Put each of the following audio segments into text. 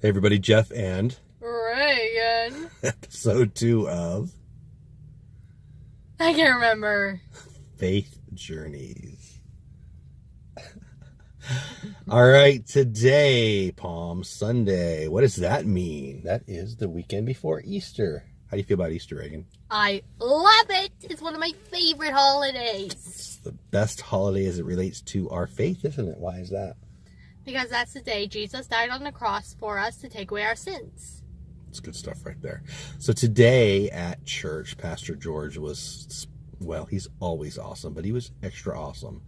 Hey everybody, Jeff and Reagan. episode 2 of I can't remember. Faith Journeys. All right, today, Palm Sunday. What does that mean? That is the weekend before Easter. How do you feel about Easter, Reagan? I love it. It's one of my favorite holidays. It's the best holiday as it relates to our faith, isn't it? Why is that? Because that's the day Jesus died on the cross for us to take away our sins. It's good stuff right there. So today at church, Pastor George was, well, he's always awesome, but he was extra awesome.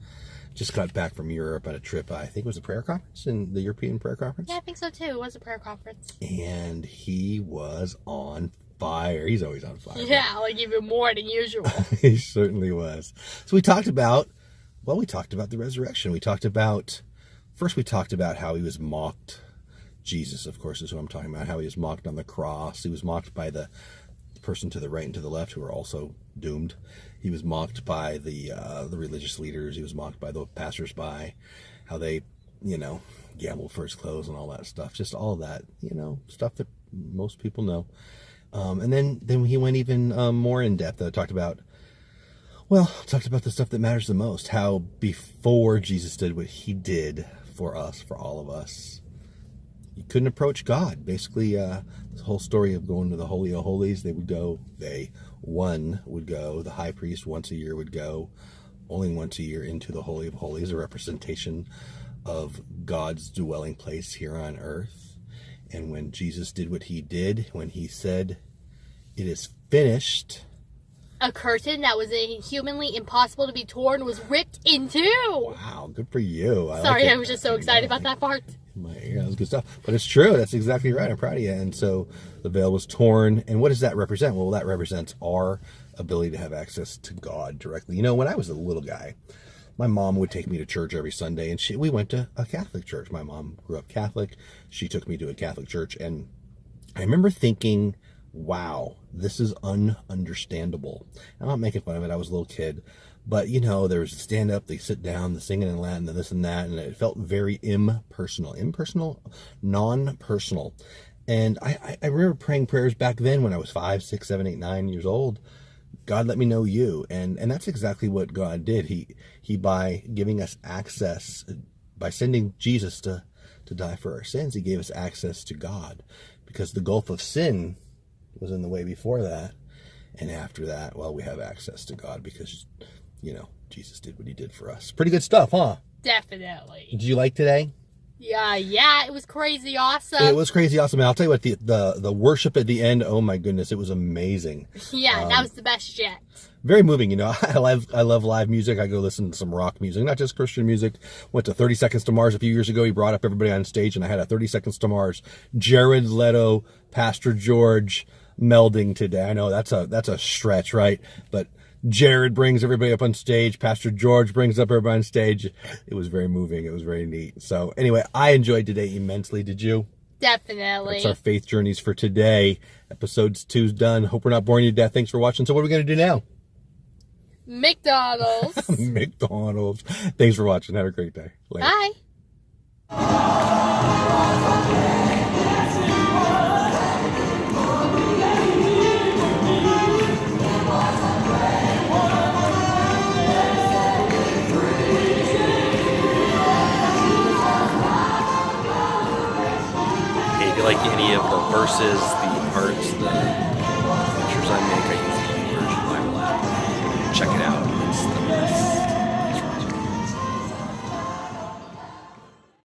Just got back from Europe on a trip. I think it was a prayer conference, in the European Prayer Conference. Yeah, I think so too. It was a prayer conference. And he was on fire. He's always on fire. Yeah, like even more than usual. He certainly was. So we talked about the resurrection. We talked about how he was mocked. Jesus, of course, is who I'm talking about. How he was mocked on the cross. He was mocked by the person to the right and to the left who are also doomed. He was mocked by the religious leaders. He was mocked by the passersby. How they, gambled for his clothes and all that stuff. Just all that, stuff that most people know. And then he went even more in depth. Talked about the stuff that matters the most. How before Jesus did what he did for us, for all of us, you couldn't approach God. Basically, this whole story of going to the Holy of Holies, one would go, the high priest once a year would go, only once a year into the Holy of Holies, a representation of God's dwelling place here on earth. And when Jesus did what he did, when he said, "It is finished," A curtain that was humanly impossible to be torn was ripped in two. Wow, good for you. I was just so excited about that part. That was good stuff. But it's true. That's exactly right. I'm proud of you. And so the veil was torn. And what does that represent? Well, that represents our ability to have access to God directly. When I was a little guy, my mom would take me to church every Sunday, and we went to a Catholic church. My mom grew up Catholic. She took me to a Catholic church, and I remember thinking, wow, this is ununderstandable. I'm not making fun of it. I was a little kid. But, there was the stand up, they sit down, the singing in Latin, the this and that, and it felt very impersonal, non-personal. And I remember praying prayers back then when I was 5, 6, 7, 8, 9 years old. God, let me know you. And that's exactly what God did. He by giving us access, by sending Jesus to die for our sins, he gave us access to God. Because the gulf of sin was in the way before that. And after that, well, we have access to God because, Jesus did what he did for us. Pretty good stuff, huh? Definitely. Did you like today? Yeah, it was crazy awesome. It was crazy awesome. And I'll tell you what, the worship at the end, oh my goodness, it was amazing. Yeah, that was the best yet. Very moving, I love live music. I go listen to some rock music, not just Christian music. Went to 30 Seconds to Mars a few years ago. He brought up everybody on stage, and I had a 30 Seconds to Mars, Jared Leto, Pastor George melding today. I know that's a stretch, right? But Jared brings everybody up on stage. Pastor George brings up everybody on stage. It was very moving. It was very neat. So anyway, I enjoyed today immensely. Did you? Definitely. That's our faith journeys for today. Episode 2's done. Hope we're not boring you to death. Thanks for watching. So what are we going to do now? McDonald's. McDonald's. Thanks for watching. Have a great day. Later. Bye. If you like any of the verses, the arts, the pictures I make, I use the YouVersion Bible app. Check it out.